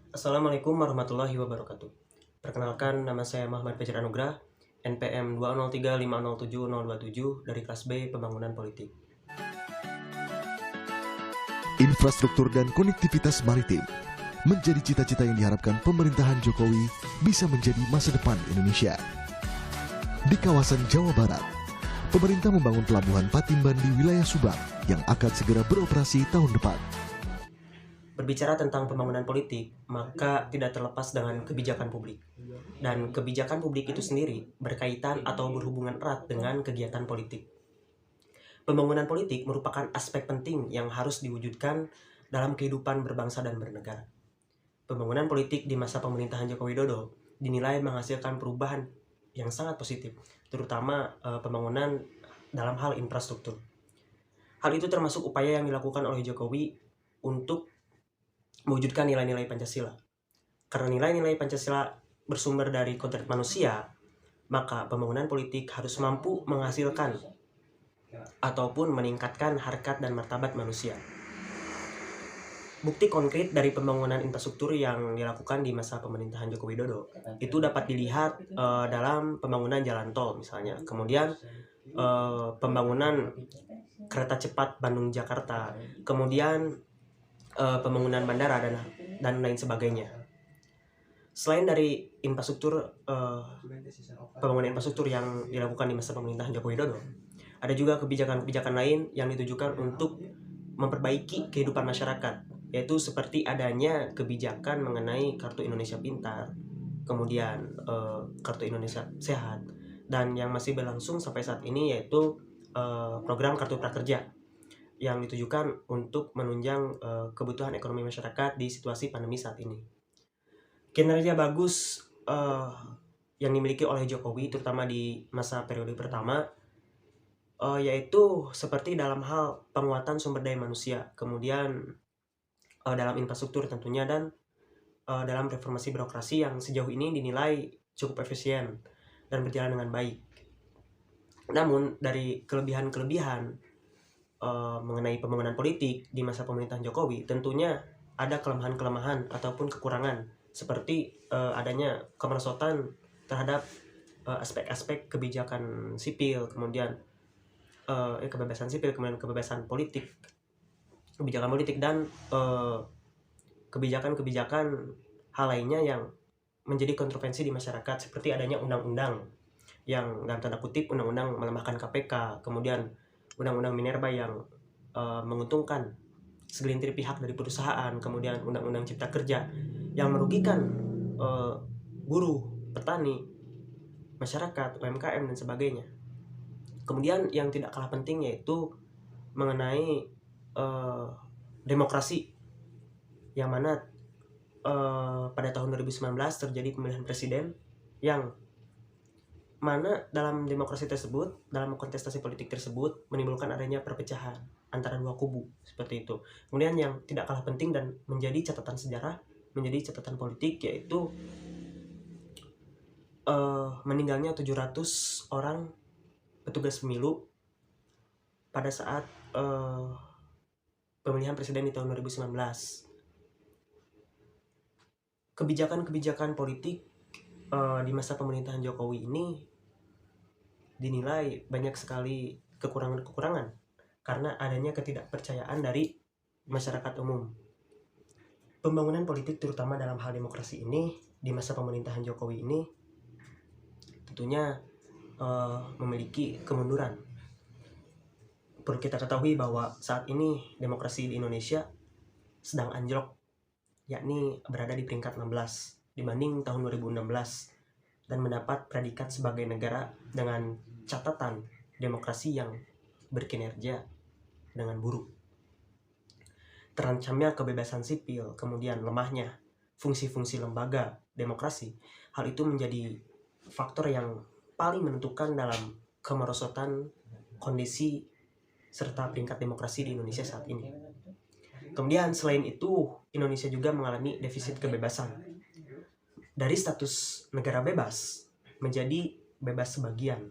Assalamualaikum warahmatullahi wabarakatuh. Perkenalkan, nama saya Muhammad Fajar Anugrah, NPM 203507027 dari kelas B Pembangunan Politik. Infrastruktur dan konektivitas maritim menjadi cita-cita yang diharapkan pemerintahan Jokowi bisa menjadi masa depan Indonesia. Di kawasan Jawa Barat, pemerintah membangun pelabuhan Patimban di wilayah Subang yang akan segera beroperasi tahun depan. Berbicara tentang pembangunan politik, maka tidak terlepas dengan kebijakan publik. Dan kebijakan publik itu sendiri berkaitan atau berhubungan erat dengan kegiatan politik. Pembangunan politik merupakan aspek penting yang harus diwujudkan dalam kehidupan berbangsa dan bernegara. Pembangunan politik di masa pemerintahan Joko Widodo dinilai menghasilkan perubahan yang sangat positif, terutama pembangunan dalam hal infrastruktur. Hal itu termasuk upaya yang dilakukan oleh Jokowi untuk mewujudkan nilai-nilai Pancasila. Karena nilai-nilai Pancasila bersumber dari kodrat manusia, maka pembangunan politik harus mampu menghasilkan ataupun meningkatkan harkat dan martabat manusia. Bukti konkret dari pembangunan infrastruktur yang dilakukan di masa pemerintahan Joko Widodo itu dapat dilihat dalam pembangunan jalan tol misalnya, kemudian pembangunan kereta cepat Bandung-Jakarta, kemudian pembangunan bandara dan lain sebagainya. Selain dari pembangunan infrastruktur yang dilakukan di masa pemerintahan Joko Widodo, ada juga kebijakan-kebijakan lain yang ditujukan untuk memperbaiki kehidupan masyarakat, yaitu seperti adanya kebijakan mengenai Kartu Indonesia Pintar, kemudian Kartu Indonesia Sehat, dan yang masih berlangsung sampai saat ini yaitu program Kartu Prakerja yang ditujukan untuk menunjang kebutuhan ekonomi masyarakat di situasi pandemi saat ini. Kinerja bagus yang dimiliki oleh Jokowi terutama di masa periode pertama yaitu seperti dalam hal penguatan sumber daya manusia, kemudian dalam infrastruktur tentunya, dan dalam reformasi birokrasi yang sejauh ini dinilai cukup efisien dan berjalan dengan baik. Namun dari kelebihan-kelebihan mengenai pembangunan politik di masa pemerintahan Jokowi, tentunya ada kelemahan-kelemahan ataupun kekurangan seperti adanya kemerosotan terhadap aspek-aspek kebijakan sipil, kemudian kebebasan sipil, kemudian kebebasan politik, kebijakan politik, dan kebijakan-kebijakan hal lainnya yang menjadi kontroversi di masyarakat, seperti adanya undang-undang yang dalam tanda kutip undang-undang melemahkan KPK, kemudian undang-undang Minerba yang menguntungkan segelintir pihak dari perusahaan, kemudian undang-undang Cipta Kerja yang merugikan buruh, petani, masyarakat, UMKM, dan sebagainya. Kemudian yang tidak kalah penting yaitu mengenai demokrasi, yang mana pada tahun 2019 terjadi pemilihan presiden yang mana dalam demokrasi tersebut, dalam kontestasi politik tersebut menimbulkan adanya perpecahan antara dua kubu seperti itu. Kemudian yang tidak kalah penting dan menjadi catatan sejarah, menjadi catatan politik, yaitu meninggalnya 700 orang petugas pemilu pada saat pemilihan presiden di tahun 2019. Kebijakan-kebijakan politik di masa pemerintahan Jokowi ini dinilai banyak sekali kekurangan-kekurangan karena adanya ketidakpercayaan dari masyarakat umum. Pembangunan politik terutama dalam hal demokrasi ini di masa pemerintahan Jokowi ini tentunya memiliki kemunduran. Perlu kita ketahui bahwa saat ini demokrasi di Indonesia sedang anjlok, yakni berada di peringkat 16 dibanding tahun 2016, dan mendapat predikat sebagai negara dengan catatan demokrasi yang berkinerja dengan buruk. Terancamnya kebebasan sipil, kemudian lemahnya fungsi-fungsi lembaga demokrasi, hal itu menjadi faktor yang paling menentukan dalam kemerosotan kondisi serta peringkat demokrasi di Indonesia saat ini. Kemudian selain itu, Indonesia juga mengalami defisit kebebasan. Dari status negara bebas menjadi bebas sebagian.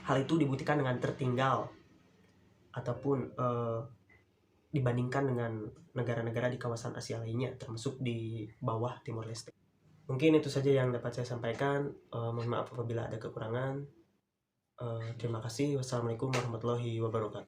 Hal itu dibuktikan dengan tertinggal ataupun dibandingkan dengan negara-negara di kawasan Asia lainnya, termasuk di bawah Timor Leste. Mungkin itu saja yang dapat saya sampaikan. Mohon maaf apabila ada kekurangan. Terima kasih. Wassalamualaikum warahmatullahi wabarakatuh.